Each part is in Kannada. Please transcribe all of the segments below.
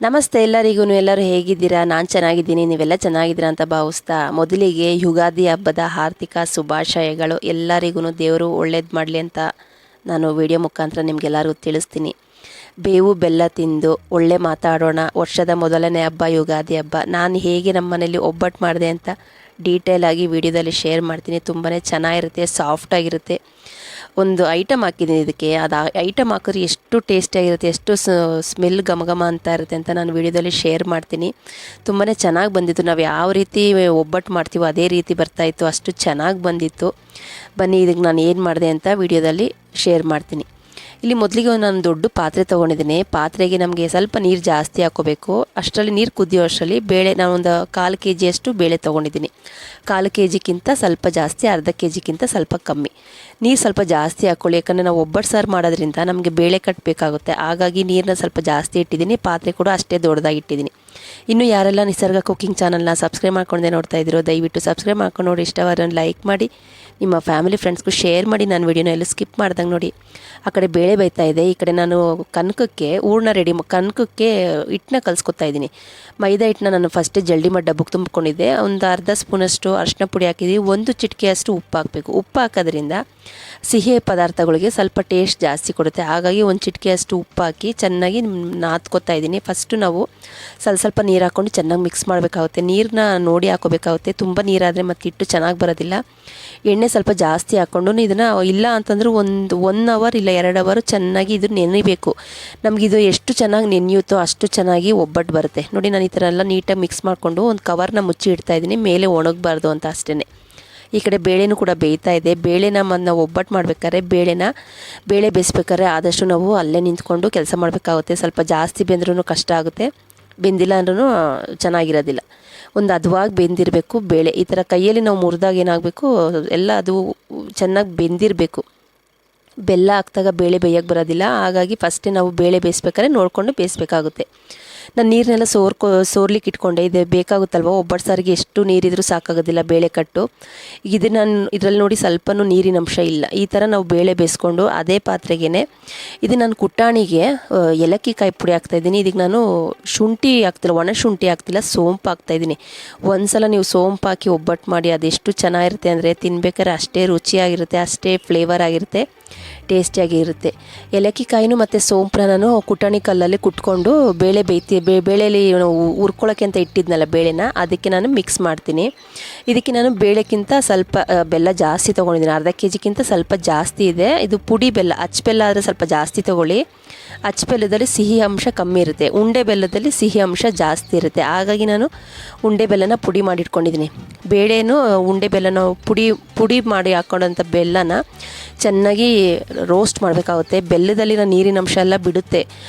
ನಮಸ್ತೆ ಎಲ್ಲರಿಗೂ. ಎಲ್ಲರೂ ಹೇಗಿದ್ದೀರಾ? ನಾನು ಚೆನ್ನಾಗಿದ್ದೀನಿ, ನೀವೆಲ್ಲ ಚೆನ್ನಾಗಿದ್ದೀರಾ ಅಂತ ಭಾವಿಸ್ತಾ ಮೊದಲಿಗೆ ಯುಗಾದಿ ಹಬ್ಬದ ಆರ್ಥಿಕ ಶುಭಾಶಯಗಳು. ಎಲ್ಲರಿಗೂ ದೇವರು ಒಳ್ಳೇದು ಮಾಡಲಿ ಅಂತ ನಾನು ವಿಡಿಯೋ ಮುಖಾಂತರ ನಿಮಗೆಲ್ಲರಿಗೂ ತಿಳಿಸ್ತೀನಿ. ಬೇವು ಬೆಲ್ಲ ತಿಂದು ಒಳ್ಳೆ ಮಾತಾಡೋಣ. ವರ್ಷದ ಮೊದಲನೇ ಹಬ್ಬ ಯುಗಾದಿ ಹಬ್ಬ. ನಾನು ಹೇಗೆ ನಮ್ಮ ಮನೇಲಿ ಒಬ್ಬಟ್ಟು ಮಾಡಿದೆ ಅಂತ ಡೀಟೇಲಾಗಿ ವಿಡಿಯೋದಲ್ಲಿ ಶೇರ್ ಮಾಡ್ತೀನಿ. ತುಂಬಾ ಚೆನ್ನಾಗಿರುತ್ತೆ, ಸಾಫ್ಟಾಗಿರುತ್ತೆ. ಒಂದು ಐಟಮ್ ಹಾಕಿದ್ದೀನಿ ಇದಕ್ಕೆ. ಅದು ಐಟಮ್ ಹಾಕಿದ್ರೆ ಎಷ್ಟು ಟೇಸ್ಟಿಯಾಗಿರುತ್ತೆ, ಎಷ್ಟು ಸ್ಮೆಲ್ ಘಮ ಅಂತ ಇರುತ್ತೆ ಅಂತ ನಾನು ವಿಡಿಯೋದಲ್ಲಿ ಶೇರ್ ಮಾಡ್ತೀನಿ. ತುಂಬಾ ಚೆನ್ನಾಗಿ ಬಂದಿತ್ತು. ನಾವು ಯಾವ ರೀತಿ ಒಬ್ಬಟ್ಟು ಮಾಡ್ತೀವೋ ಅದೇ ರೀತಿ ಬರ್ತಾಯಿತ್ತು, ಅಷ್ಟು ಚೆನ್ನಾಗಿ ಬಂದಿತ್ತು. ಬನ್ನಿ ಇದಕ್ಕೆ ನಾನು ಏನು ಮಾಡಿದೆ ಅಂತ ವಿಡಿಯೋದಲ್ಲಿ ಶೇರ್ ಮಾಡ್ತೀನಿ. ಇಲ್ಲಿ ಮೊದಲಿಗೆ ನಾನು ದೊಡ್ಡ ಪಾತ್ರೆ ತೊಗೊಂಡಿದ್ದೀನಿ. ಪಾತ್ರೆಗೆ ನಮಗೆ ಸ್ವಲ್ಪ ನೀರು ಜಾಸ್ತಿ ಹಾಕ್ಕೋಬೇಕು. ಅಷ್ಟರಲ್ಲಿ ನೀರು ಕುದಿಯೋ ಅಷ್ಟರಲ್ಲಿ ಬೇಳೆ, ನಾನು ಒಂದು 1/4 kg ಬೇಳೆ ತೊಗೊಂಡಿದ್ದೀನಿ. 1/4 kgಕ್ಕಿಂತ ಸ್ವಲ್ಪ ಜಾಸ್ತಿ, ಅರ್ಧ kgಕ್ಕಿಂತ ಸ್ವಲ್ಪ ಕಮ್ಮಿ. ನೀರು ಸ್ವಲ್ಪ ಜಾಸ್ತಿ ಹಾಕ್ಕೊಳ್ಳಿ, ಯಾಕಂದರೆ ನಾವು ಒಬ್ಬಟ್ಟು ಸಾರು ಮಾಡೋದ್ರಿಂದ ನಮಗೆ ಬೇಳೆ ಕಟ್ಟಬೇಕಾಗುತ್ತೆ. ಹಾಗಾಗಿ ನೀರನ್ನ ಸ್ವಲ್ಪ ಜಾಸ್ತಿ ಇಟ್ಟಿದ್ದೀನಿ. ಪಾತ್ರೆ ಕೂಡ ಅಷ್ಟೇ ದೊಡ್ಡದಾಗಿ ಇಟ್ಟಿದ್ದೀನಿ. ಇನ್ನು ಯಾರೆಲ್ಲ ನಿಸರ್ಗ ಕುಕಿಂಗ್ ಚಾನಲ್ನ ಸಬ್ಸ್ಕ್ರೈಬ್ ಮಾಡ್ಕೊಂಡೆ ನೋಡ್ತಾ ಇದ್ದೀರೋ ದಯವಿಟ್ಟು ಸಬ್ಸ್ಕ್ರೈಬ್ ಮಾಡ್ಕೊಂಡು ನೋಡಿ. ಇಷ್ಟವಾದ ಲೈಕ್ ಮಾಡಿ, ನಿಮ್ಮ ಫ್ಯಾಮಿಲಿ ಫ್ರೆಂಡ್ಸ್ಗೂ ಶೇರ್ ಮಾಡಿ. ನಾನು ವಿಡಿಯೋನ ಎಲ್ಲೂ ಸ್ಕಿಪ್ ಮಾಡ್ದಂಗೆ ನೋಡಿ. ಆ ಕಡೆ ಬೇಳೆ ಬೇಯ್ತಾ ಇದೆ, ಈ ಕಡೆ ನಾನು ಕನಕಕ್ಕೆ ಹೂರ್ಣ ಕನಕಕ್ಕೆ ಹಿಟ್ಟನ್ನ ಕಲಿಸ್ಕೊತಾ ಇದ್ದೀನಿ. ಮೈದಾ ಹಿಟ್ಟನ್ನ ನಾನು ಫಸ್ಟೇ ಜಲ್ಡಿ ಮಾಡಿ ಡಬ್ಬಕ್ಕೆ ತುಂಬಿಕೊಂಡಿದ್ದೆ. ಒಂದು ಅರ್ಧ ಸ್ಪೂನಷ್ಟು ಅರಿಶಿನ ಪುಡಿ ಹಾಕಿದ್ದೀವಿ. 1 ಚಿಟಿಕೆಯಷ್ಟು ಉಪ್ಪು ಹಾಕಬೇಕು. ಉಪ್ಪು ಹಾಕೋದ್ರಿಂದ ಸಿಹಿ ಪದಾರ್ಥಗಳಿಗೆ ಸ್ವಲ್ಪ ಟೇಸ್ಟ್ ಜಾಸ್ತಿ ಕೊಡುತ್ತೆ. ಹಾಗಾಗಿ 1 ಚಿಟಿಕೆಯಷ್ಟು ಉಪ್ಪು ಹಾಕಿ ಚೆನ್ನಾಗಿ ನಾದ್ಕೊತಾ ಇದ್ದೀನಿ. ಫಸ್ಟು ನಾವು ಸ್ವಲ್ಪ ನೀರು ಹಾಕ್ಕೊಂಡು ಚೆನ್ನಾಗಿ ಮಿಕ್ಸ್ ಮಾಡಬೇಕಾಗುತ್ತೆ. ನೀರನ್ನ ನೋಡಿ ಹಾಕೋಬೇಕಾಗುತ್ತೆ. ತುಂಬ ನೀರಾದರೆ ಮತ್ತು ಹಿಟ್ಟು ಚೆನ್ನಾಗಿ ಬರೋದಿಲ್ಲ. ಎಣ್ಣೆ ಸ್ವಲ್ಪ ಜಾಸ್ತಿ ಹಾಕ್ಕೊಂಡು ಇದನ್ನು, ಇಲ್ಲ ಅಂತಂದ್ರೆ 1 ಅವರ್ ಇಲ್ಲ 2 ಅವರ್ ಚೆನ್ನಾಗಿ ಇದು ನೆನೆಯಬೇಕು. ನಮಗಿದು ಎಷ್ಟು ಚೆನ್ನಾಗಿ ನೆನೆಯುತ್ತೋ ಅಷ್ಟು ಚೆನ್ನಾಗಿ ಒಬ್ಬಟ್ಟು ಬರುತ್ತೆ. ನೋಡಿ, ನಾನು ಈ ಥರ ಎಲ್ಲ ನೀಟಾಗಿ ಮಿಕ್ಸ್ ಮಾಡಿಕೊಂಡು ಒಂದು ಕವರ್ನ ಮುಚ್ಚಿ ಇಡ್ತಾ ಇದ್ದೀನಿ, ಮೇಲೆ ಒಣಗಬಾರ್ದು ಅಂತ ಅಷ್ಟೇ. ಈ ಕಡೆ ಬೇಳೆನೂ ಕೂಡ ಬೇಯ್ತಾ ಇದೆ. ಬೇಳೆನ ನಾವು ಒಬ್ಬಟ್ಟು ಮಾಡಬೇಕಾದ್ರೆ ಬೇಳೆ ಬೇಯಿಸ್ಬೇಕಾದ್ರೆ ಆದಷ್ಟು ನಾವು ಅಲ್ಲೇ ನಿಂತ್ಕೊಂಡು ಕೆಲಸ ಮಾಡಬೇಕಾಗುತ್ತೆ. ಸ್ವಲ್ಪ ಜಾಸ್ತಿ ಬೆಂದ್ರೂ ಕಷ್ಟ ಆಗುತ್ತೆ, ಬೆಂದಿಲ್ಲ ಅಂದ್ರೂ ಚೆನ್ನಾಗಿರೋದಿಲ್ಲ. ಒಂದು ಹದವಾಗಿ ಬೆಂದಿರಬೇಕು ಬೇಳೆ. ಈ ಥರ ಕೈಯಲ್ಲಿ ನಾವು ಮುರಿದಾಗ ಏನಾಗಬೇಕು, ಎಲ್ಲ ಅದು ಚೆನ್ನಾಗಿ ಬೆಂದಿರಬೇಕು. ಬೆಲ್ಲ ಹಾಕಿದಾಗ ಬೇಳೆ ಬೇಯಕ್ಕೆ ಬರೋದಿಲ್ಲ. ಹಾಗಾಗಿ ಫಸ್ಟೇ ನಾವು ಬೇಳೆ ಬೇಯಿಸ್ಬೇಕಾದ್ರೆ ನೋಡಿಕೊಂಡು ಬೇಯಿಸ್ಬೇಕಾಗುತ್ತೆ. ನಾನು ನೀರನ್ನೆಲ್ಲ ಸೋರ್ಲಿಕ್ಕೆ ಇಟ್ಕೊಂಡೆ. ಇದು ಬೇಕಾಗುತ್ತಲ್ವ ಒಬ್ಬಟ್ಟು ಸಾರಿಗೆ, ಎಷ್ಟು ನೀರಿದ್ರೂ ಸಾಕಾಗೋದಿಲ್ಲ ಬೇಳೆ ಕಟ್ಟು. ಇದು ನಾನು ಇದರಲ್ಲಿ ನೋಡಿ ಸ್ವಲ್ಪನೂ ನೀರಿನ ಅಂಶ ಇಲ್ಲ. ಈ ಥರ ನಾವು ಬೇಳೆ ಬೇಯಿಸ್ಕೊಂಡು ಅದೇ ಪಾತ್ರೆಗೇ ಇದು ನಾನು ಕುಟ್ಟಾಣಿಗೆ ಏಲಕ್ಕಿ ಕಾಯಿ ಪುಡಿ ಹಾಕ್ತಾಯಿದ್ದೀನಿ. ಇದಕ್ಕೆ ನಾನು ಶುಂಠಿ ಹಾಕ್ತಿಲ್ಲ, ಒಣ ಶುಂಠಿ ಹಾಕ್ತಿಲ್ಲ, ಸೋಂಪು ಹಾಕ್ತಾಯಿದ್ದೀನಿ. ಒಂದ್ಸಲ ನೀವು ಸೋಂಪು ಹಾಕಿ ಒಬ್ಬಟ್ಟು ಮಾಡಿ, ಅದೆಷ್ಟು ಚೆನ್ನಾಗಿರುತ್ತೆ ಅಂದರೆ ತಿನ್ಬೇಕಾದ್ರೆ ಅಷ್ಟೇ ರುಚಿಯಾಗಿರುತ್ತೆ, ಅಷ್ಟೇ ಫ್ಲೇವರ್ ಆಗಿರುತ್ತೆ, ಟೇಸ್ಟಿಯಾಗಿ ಇರುತ್ತೆ. ಏಲಕ್ಕಿ ಕಾಯಿನೂ ಮತ್ತು ಸೋಂಪನ್ನ ನಾನು ಕುಟಾಣಿ ಕಲ್ಲಲ್ಲಿ ಕುಟ್ಕೊಂಡು ಬೇಳೆಯಲ್ಲಿ ಹುರ್ಕೊಳ್ಳೋಕ್ಕೆ ಅಂತ ಇಟ್ಟಿದ್ನಲ್ಲ ಬೇಳೆನ, ಅದಕ್ಕೆ ನಾನು ಮಿಕ್ಸ್ ಮಾಡ್ತೀನಿ. ಇದಕ್ಕೆ ನಾನು ಬೇಳೆಕ್ಕಿಂತ ಸ್ವಲ್ಪ ಬೆಲ್ಲ ಜಾಸ್ತಿ ತೊಗೊಂಡಿದ್ದೀನಿ. ಅರ್ಧ kgಕ್ಕಿಂತ ಸ್ವಲ್ಪ ಜಾಸ್ತಿ ಇದೆ. ಇದು ಪುಡಿ ಬೆಲ್ಲ, ಅಚ್ಚ ಬೆಲ್ಲ ಆದರೆ ಸ್ವಲ್ಪ ಜಾಸ್ತಿ ತೊಗೊಳ್ಳಿ. ಅಚ್ಚ ಬೆಲ್ಲದಲ್ಲಿ ಸಿಹಿ ಅಂಶ ಕಮ್ಮಿ ಇರುತ್ತೆ, ಉಂಡೆ ಬೆಲ್ಲದಲ್ಲಿ ಸಿಹಿ ಅಂಶ ಜಾಸ್ತಿ ಇರುತ್ತೆ. ಹಾಗಾಗಿ ನಾನು ಉಂಡೆ ಬೆಲ್ಲನ ಪುಡಿ ಮಾಡಿ ಇಟ್ಕೊಂಡಿದ್ದೀನಿ. ಬೇಳೆನೂ ಉಂಡೆ ಬೆಲ್ಲನ ಪುಡಿ ಮಾಡಿ ಹಾಕ್ಕೊಂಡಂಥ ಬೆಲ್ಲನ ಚೆನ್ನಾಗಿ ರೋಸ್ಟ್ ಮಾಡಬೇಕಾಗುತ್ತೆ. ಬೆಲ್ಲದಲ್ಲಿನ ನೀರಿನ ಅಂಶ ಎಲ್ಲ ಬಿಡುತ್ತೆ,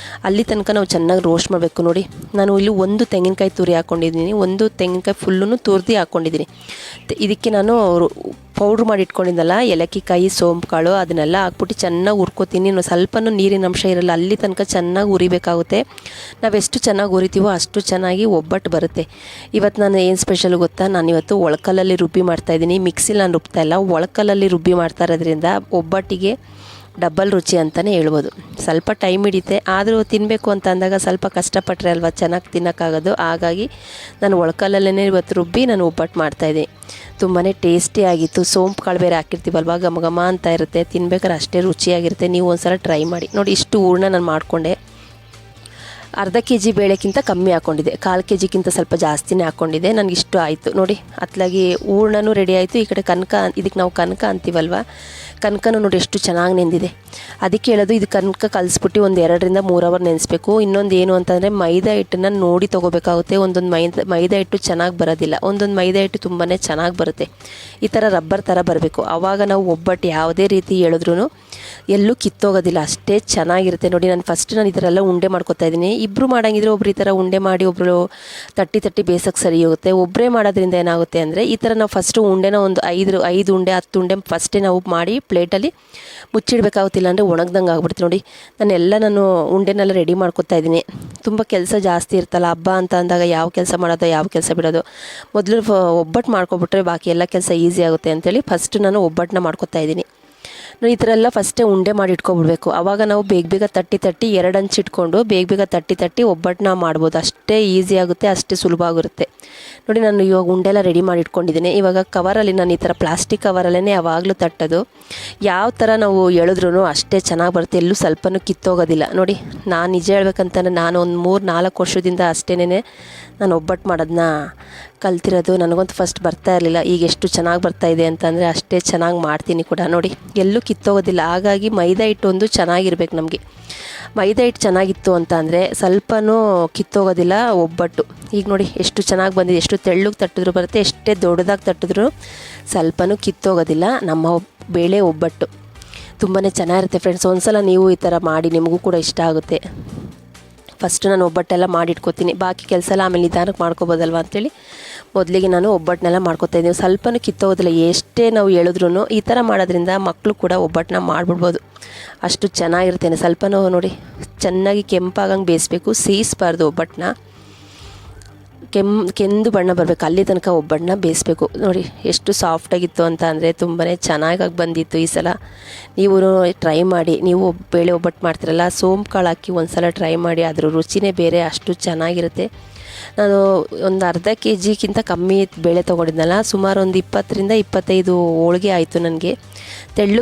ಅಲ್ಲಿ ತನಕ ನಾವು ಚೆನ್ನಾಗಿ ರೋಸ್ಟ್ ಮಾಡಬೇಕು. ನೋಡಿ, ನಾನು ಇಲ್ಲಿ 1 ತೆಂಗಿನಕಾಯಿ ತುರಿ ಹಾಕ್ಕೊಂಡಿದ್ದೀನಿ, 1 ತೆಂಗಿನಕಾಯಿ ಫುಲ್ಲೂ ತುರಿದು ಹಾಕ್ಕೊಂಡಿದ್ದೀನಿ. ಇದಕ್ಕೆ ನಾನು ಪೌಡ್ರ್ ಮಾಡಿ ಇಟ್ಕೊಂಡಿದ್ದಲ್ಲ ಏಲಕ್ಕಿ ಕಾಯಿ, ಸೋಂಪು ಕಾಳು, ಅದನ್ನೆಲ್ಲ ಹಾಕ್ಬಿಟ್ಟು ಚೆನ್ನಾಗಿ ಹುರ್ಕೋತೀನಿ. ಸ್ವಲ್ಪನೂ ನೀರಿನ ಅಂಶ ಇರಲ್ಲ, ಅಲ್ಲಿ ತನಕ ಚೆನ್ನಾಗಿ ಹುರಿಬೇಕಾಗುತ್ತೆ. ನಾವೆಷ್ಟು ಚೆನ್ನಾಗಿ ಹುರಿತೀವೋ ಅಷ್ಟು ಚೆನ್ನಾಗಿ ಒಬ್ಬಟ್ಟು ಬರುತ್ತೆ. ಇವತ್ತು ನಾನು ಏನು ಸ್ಪೆಷಲ್ ಗೊತ್ತಾ, ನಾನಿವತ್ತು ಒಳಕಲ್ಲಲ್ಲಿ ರುಬ್ಬಿ ಮಾಡ್ತಾಯಿದ್ದೀನಿ. ಮಿಕ್ಸಿಲಿ ನಾನು ರುಬ್ತಾ ಇಲ್ಲ, ಒಳಕಲ್ಲಲ್ಲಿ ರುಬ್ಬಿ ಮಾಡ್ತಾ ಇರೋದ್ರಿಂದ ಒಬ್ಬಟ್ಟಿಗೆ ಡಬ್ಬಲ್ ರುಚಿ ಅಂತಲೇ ಹೇಳ್ಬೋದು. ಸ್ವಲ್ಪ ಟೈಮ್ ಹಿಡಿತೆ, ಆದರೂ ತಿನ್ನಬೇಕು ಅಂತ ಅಂದಾಗ ಸ್ವಲ್ಪ ಕಷ್ಟಪಟ್ಟರೆ ಅಲ್ವಾ ಚೆನ್ನಾಗಿ ತಿನ್ನೋಕ್ಕಾಗೋದು. ಹಾಗಾಗಿ ನಾನು ಒಳಕಲ್ಲಲ್ಲೇ ಇವತ್ತು ರುಬ್ಬಿ ನಾನು ಒಬ್ಬಟ್ಟು ಮಾಡ್ತಾಯಿದ್ದೆ. ತುಂಬಾ ಟೇಸ್ಟಿಯಾಗಿತ್ತು. ಸೋಂಪು ಕಾಳು ಬೇರೆ ಹಾಕಿರ್ತೀವಲ್ವ, ಘಮ ಅಂತ ಇರುತ್ತೆ, ತಿನ್ಬೇಕಾದ್ರೆ ಅಷ್ಟೇ ರುಚಿಯಾಗಿರುತ್ತೆ. ನೀವು ಒಂದು ಸಲ ಟ್ರೈ ಮಾಡಿ ನೋಡಿ. ಇಷ್ಟು ಹೂರ್ಣ ನಾನು ಮಾಡಿಕೊಂಡೆ. ಅರ್ಧ kg ಬೇಳೆಕ್ಕಿಂತ ಕಮ್ಮಿ ಹಾಕ್ಕೊಂಡಿದ್ದೆ, 1/4 kgಕ್ಕಿಂತ ಸ್ವಲ್ಪ ಜಾಸ್ತಿನೇ ಹಾಕ್ಕೊಂಡಿದ್ದೆ. ನನಗಿಷ್ಟು ಆಯಿತು ನೋಡಿ. ಅತ್ಲಾಗಿ ಹೂರ್ಣನೂ ರೆಡಿ ಆಯಿತು. ಈ ಕಡೆ ಇದಕ್ಕೆ ನಾವು ಕನಕ ಅಂತೀವಲ್ವ, ಕನಕನೂ ನೋಡಿ ಎಷ್ಟು ಚೆನ್ನಾಗಿ ನೆಂದಿದೆ. ಅದಕ್ಕೆ ಹೇಳೋದು, ಇದು ಕನಕ ಕಲಿಸ್ಬಿಟ್ಟು ಒಂದು 2 ರಿಂದ 3 ಅವರ್ ನೆನೆಸ್ಬೇಕು. ಇನ್ನೊಂದು ಏನು ಅಂತಂದರೆ ಮೈದಾ ಹಿಟ್ಟನ್ನು ನೋಡಿ ತೊಗೋಬೇಕಾಗುತ್ತೆ. ಒಂದೊಂದು ಮೈದಾ ಹಿಟ್ಟು ಚೆನ್ನಾಗಿ ಬರೋದಿಲ್ಲ, ಒಂದೊಂದು ಮೈದಾ ಹಿಟ್ಟು ತುಂಬಾ ಚೆನ್ನಾಗಿ ಬರುತ್ತೆ. ಈ ಥರ ರಬ್ಬರ್ ಥರ ಬರಬೇಕು. ಆವಾಗ ನಾವು ಒಬ್ಬಟ್ಟು ಯಾವುದೇ ರೀತಿ ಹೇಳಿದ್ರೂ ಎಲ್ಲೂ ಕಿತ್ತೋಗೋದಿಲ್ಲ, ಅಷ್ಟೇ ಚೆನ್ನಾಗಿರುತ್ತೆ. ನೋಡಿ, ನಾನು ಈ ಥರ ಎಲ್ಲ ಉಂಡೆ ಮಾಡ್ಕೊತಾ ಇದ್ದೀನಿ. ಇಬ್ಬರು ಮಾಡೋಂಗಿದ್ರೆ ಒಬ್ರು ಈ ಥರ ಉಂಡೆ ಮಾಡಿ ಒಬ್ಬರು ತಟ್ಟಿ ಬೇಯಿಸೋಕ್ಕೆ ಸರಿ ಹೋಗುತ್ತೆ. ಒಬ್ಬರೇ ಮಾಡೋದ್ರಿಂದ ಏನಾಗುತ್ತೆ ಅಂದರೆ, ಈ ಥರ ನಾವು ಫಸ್ಟು ಉಂಡೆನ ಒಂದು 5 ಉಂಡೆ 10 ಉಂಡೆ ಫಸ್ಟೇ ನಾವು ಮಾಡಿ ಪ್ಲೇಟಲ್ಲಿ ಮುಚ್ಚಿಡಬೇಕಾಗುತ್ತಿಲ್ಲ ಅಂದರೆ ಒಣಗ್ದಂಗೆ ಆಗ್ಬಿಡ್ತು. ನೋಡಿ, ನಾನು ಉಂಡೆನೆಲ್ಲ ರೆಡಿ ಮಾಡ್ಕೊತಾ ಇದ್ದೀನಿ. ತುಂಬ ಕೆಲಸ ಜಾಸ್ತಿ ಇರ್ತಲ್ಲ ಹಬ್ಬ ಅಂತ ಅಂದಾಗ, ಯಾವ ಕೆಲಸ ಮಾಡೋದು ಯಾವ ಕೆಲಸ ಬಿಡೋದು. ಮೊದಲು ಒಬ್ಬಟ್ಟು ಮಾಡ್ಕೊಬಿಟ್ರೆ ಬಾಕಿ ಎಲ್ಲ ಕೆಲಸ ಈಸಿ ಆಗುತ್ತೆ ಅಂತೇಳಿ ಫಸ್ಟ್ ನಾನು ಒಬ್ಬಟ್ಟನ್ನ ಮಾಡ್ಕೊತಾ ಇದ್ದೀನಿ. ಈ ಥರ ಎಲ್ಲ ಫಸ್ಟೇ ಉಂಡೆ ಮಾಡಿ ಇಟ್ಕೊಬಿಡ್ಬೇಕು. ಆವಾಗ ನಾವು ಬೇಗ ಬೇಗ ತಟ್ಟಿ 2 ಹಂಚು ಇಟ್ಕೊಂಡು ಬೇಗ ತಟ್ಟಿ ಒಬ್ಬಟ್ಟನ್ನ ಮಾಡ್ಬೋದು. ಅಷ್ಟೇ ಈಸಿ ಆಗುತ್ತೆ, ಅಷ್ಟೇ ಸುಲಭ ಆಗಿರುತ್ತೆ. ನೋಡಿ ನಾನು ಇವಾಗ ಉಂಡೆ ಎಲ್ಲ ರೆಡಿ ಮಾಡಿ ಇಟ್ಕೊಂಡಿದ್ದೀನಿ. ಇವಾಗ ಕವರಲ್ಲಿ ನಾನು ಈ ಥರ ಪ್ಲಾಸ್ಟಿಕ್ ಕವರಲ್ಲೇ ಯಾವಾಗಲೂ ತಟ್ಟೋದು. ಯಾವ ಥರ ನಾವು ಎಳೆದ್ರೂ ಅಷ್ಟೇ ಚೆನ್ನಾಗಿ ಬರುತ್ತೆ, ಎಲ್ಲೂ ಸ್ವಲ್ಪನೂ ಕಿತ್ತೋಗೋದಿಲ್ಲ. ನೋಡಿ ನಾನು ನಿಜ ಹೇಳ್ಬೇಕಂತಂದರೆ ನಾನು ಒಂದು 3-4 ವರ್ಷದಿಂದ ಅಷ್ಟೇನೆ ನಾನು ಒಬ್ಬಟ್ಟು ಮಾಡೋದನ್ನ ಕಲ್ತಿರೋದು. ನನಗಂತೂ ಫಸ್ಟ್ ಬರ್ತಾ ಇರಲಿಲ್ಲ, ಈಗ ಎಷ್ಟು ಚೆನ್ನಾಗಿ ಬರ್ತಾಯಿದೆ ಅಂತಂದರೆ ಅಷ್ಟೇ ಚೆನ್ನಾಗಿ ಮಾಡ್ತೀನಿ ಕೂಡ. ನೋಡಿ ಎಲ್ಲೂ ಕಿತ್ತೋಗೋದಿಲ್ಲ. ಹಾಗಾಗಿ ಮೈದಾ ಹಿಟ್ಟು ಒಂದು ಚೆನ್ನಾಗಿರ್ಬೇಕು ನಮಗೆ. ಮೈದಾ ಹಿಟ್ಟು ಚೆನ್ನಾಗಿತ್ತು ಅಂತ ಅಂದರೆ ಸ್ವಲ್ಪನೂ ಕಿತ್ತೋಗೋದಿಲ್ಲ ಒಬ್ಬಟ್ಟು. ಈಗ ನೋಡಿ ಎಷ್ಟು ಚೆನ್ನಾಗಿ ಬಂದಿದೆ, ಎಷ್ಟು ತೆಳ್ಳಗೆ ತಟ್ಟಿದ್ರು ಬರುತ್ತೆ, ಎಷ್ಟೇ ದೊಡ್ಡದಾಗಿ ತಟ್ಟಿದ್ರು ಸ್ವಲ್ಪನೂ ಕಿತ್ತೋಗೋದಿಲ್ಲ ನಮ್ಮ ಬೇಳೆ ಒಬ್ಬಟ್ಟು. ತುಂಬಾ ಚೆನ್ನಾಗಿರುತ್ತೆ ಫ್ರೆಂಡ್ಸ್. ಒಂದ್ಸಲ ನೀವು ಈ ಥರ ಮಾಡಿ, ನಿಮಗೂ ಕೂಡ ಇಷ್ಟ ಆಗುತ್ತೆ. ಫಸ್ಟ್ ನಾನು ಒಬ್ಬಟ್ಟೆಲ್ಲ ಮಾಡಿಟ್ಕೋತೀನಿ, ಬಾಕಿ ಕೆಲಸ ಎಲ್ಲ ಆಮೇಲೆ ನಿಧಾನಕ್ಕೆ ಮಾಡ್ಕೊಬೋದಲ್ವ ಅಂತೇಳಿ ಮೊದಲಿಗೆ ನಾನು ಒಬ್ಬಟ್ಟನ್ನೆಲ್ಲ ಮಾಡ್ಕೊತಾಯಿದ್ದೀನಿ. ಸ್ವಲ್ಪನೂ ಕಿತ್ತೋಗೋದಿಲ್ಲ, ಎಷ್ಟೇ ನಾವು ಹೇಳಿದ್ರೂ ಈ ಥರ ಮಾಡೋದ್ರಿಂದ ಮಕ್ಕಳು ಕೂಡ ಒಬ್ಬಟ್ಟನ್ನ ಮಾಡಿಬಿಡ್ಬೋದು, ಅಷ್ಟು ಚೆನ್ನಾಗಿರ್ತೇನೆ. ಸ್ವಲ್ಪನೂ ನೋಡಿ ಚೆನ್ನಾಗಿ ಕೆಂಪಾಗಂಗೆ ಬೇಯಿಸ್ಬೇಕು, ಸೀಸ್ಬಾರ್ದು ಒಬ್ಬಟ್ಟನ್ನ. ಕೆಂದು ಬಣ್ಣ ಬರಬೇಕು, ಅಲ್ಲಿ ತನಕ ಒಬ್ಬಟ್ಟನ್ನ ಬೇಯಿಸ್ಬೇಕು. ನೋಡಿ ಎಷ್ಟು ಸಾಫ್ಟಾಗಿತ್ತು ಅಂತ ಅಂದರೆ ತುಂಬಾ ಚೆನ್ನಾಗಿ ಬಂದಿತ್ತು ಈ ಸಲ. ನೀವು ಟ್ರೈ ಮಾಡಿ. ನೀವು ಬೇಳೆ ಒಬ್ಬಟ್ಟು ಮಾಡ್ತಿರಲ್ಲ, ಸೋಂಪು ಕಾಳು ಹಾಕಿ ಒಂದು ಸಲ ಟ್ರೈ ಮಾಡಿ, ಅದ್ರ ರುಚಿನೇ ಬೇರೆ, ಅಷ್ಟು ಚೆನ್ನಾಗಿರುತ್ತೆ. ನಾನು ಒಂದು ಅರ್ಧ kg ಕಮ್ಮಿ ಬೇಳೆ ತೊಗೊಂಡಿದ್ನಲ್ಲ, ಸುಮಾರು ಒಂದು 20-25 ಹೋಳಿಗೆ ಆಯಿತು ನನಗೆ.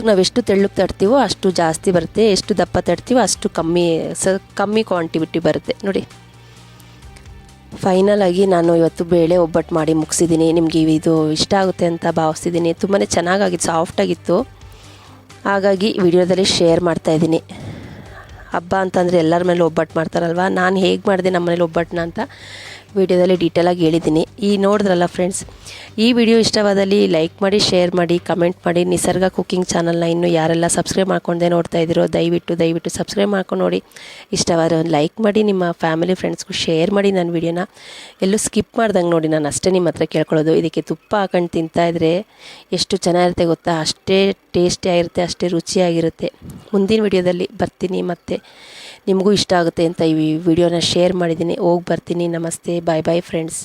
ನಾವು ಎಷ್ಟು ತೆಳ್ಳಗೆ ತಡ್ತೀವೋ ಅಷ್ಟು ಜಾಸ್ತಿ ಬರುತ್ತೆ, ಎಷ್ಟು ದಪ್ಪ ತಡ್ತೀವೋ ಅಷ್ಟು ಕಮ್ಮಿ ಕ್ವಾಂಟಿಟಿ ಬರುತ್ತೆ. ನೋಡಿ ಫೈನಲ್ ಆಗಿ ನಾನು ಇವತ್ತು ಬೇಳೆ ಒಬ್ಬಟ್ಟು ಮಾಡಿ ಮುಗಿಸಿದ್ದೀನಿ. ನಿಮಗೆ ಇದು ಇಷ್ಟ ಆಗುತ್ತೆ ಅಂತ ಭಾವಿಸ್ತಿದ್ದೀನಿ. ತುಂಬಾ ಚೆನ್ನಾಗಾಗಿತ್ತು, ಸಾಫ್ಟಾಗಿತ್ತು. ಹಾಗಾಗಿ ವಿಡಿಯೋದಲ್ಲಿ ಶೇರ್ ಮಾಡ್ತಾಯಿದ್ದೀನಿ. ಹಬ್ಬ ಅಂತಂದರೆ ಎಲ್ಲರ ಮೇಲೆ ಒಬ್ಬಟ್ಟು ಮಾಡ್ತಾರಲ್ವ, ನಾನು ಹೇಗೆ ಮಾಡಿದೆ ನಮ್ಮ ಮನೇಲಿ ಒಬ್ಬಟ್ಟನ್ನ ಅಂತ ವಿಡಿಯೋದಲ್ಲಿ ಡೀಟೇಲಾಗಿ ಹೇಳಿದ್ದೀನಿ. ನೋಡಿದ್ರಲ್ಲ ಫ್ರೆಂಡ್ಸ್, ಈ ವಿಡಿಯೋ ಇಷ್ಟವಾದಲ್ಲಿ ಲೈಕ್ ಮಾಡಿ, ಶೇರ್ ಮಾಡಿ, ಕಮೆಂಟ್ ಮಾಡಿ. ನಿಸರ್ಗ ಕುಕ್ಕಿಂಗ್ ಚಾನಲ್ನ ಇನ್ನೂ ಯಾರೆಲ್ಲ ಸಬ್ಸ್ಕ್ರೈಬ್ ಮಾಡ್ಕೊಂಡೆ ನೋಡ್ತಾ ಇದ್ದೀರೋ ದಯವಿಟ್ಟು ಸಬ್ಸ್ಕ್ರೈಬ್ ಮಾಡ್ಕೊಂಡು ನೋಡಿ. ಇಷ್ಟವಾದರೆ ಒಂದು ಲೈಕ್ ಮಾಡಿ, ನಿಮ್ಮ ಫ್ಯಾಮಿಲಿ ಫ್ರೆಂಡ್ಸ್ಗೂ ಶೇರ್ ಮಾಡಿ. ನನ್ನ ವಿಡಿಯೋನ ಎಲ್ಲೂ ಸ್ಕಿಪ್ ಮಾಡ್ದಂಗೆ ನೋಡಿ. ನಾನು ಅಷ್ಟೇ ನಿಮ್ಮ ಹತ್ರ ಕೇಳ್ಕೊಳ್ಳೋದು. ಇದಕ್ಕೆ ತುಪ್ಪ ಹಾಕೊಂಡು ತಿಂತಾಯಿದ್ರೆ ಎಷ್ಟು ಚೆನ್ನಾಗಿರುತ್ತೆ ಗೊತ್ತಾ, ಅಷ್ಟೇ ಟೇಸ್ಟಿಯಾಗಿರುತ್ತೆ, ಅಷ್ಟೇ ರುಚಿಯಾಗಿರುತ್ತೆ. ಮುಂದಿನ ವಿಡಿಯೋದಲ್ಲಿ ಬರ್ತೀನಿ, ಮತ್ತು ನಿಮಗೂ ಇಷ್ಟ ಆಗುತ್ತೆ ಅಂತ ಈ ವಿಡಿಯೋನ ಶೇರ್ ಮಾಡಿದ್ದೀನಿ. ಹೋಗಿ ಬರ್ತೀನಿ. ನಮಸ್ತೆ, ಬಾಯ್ ಫ್ರೆಂಡ್ಸ್.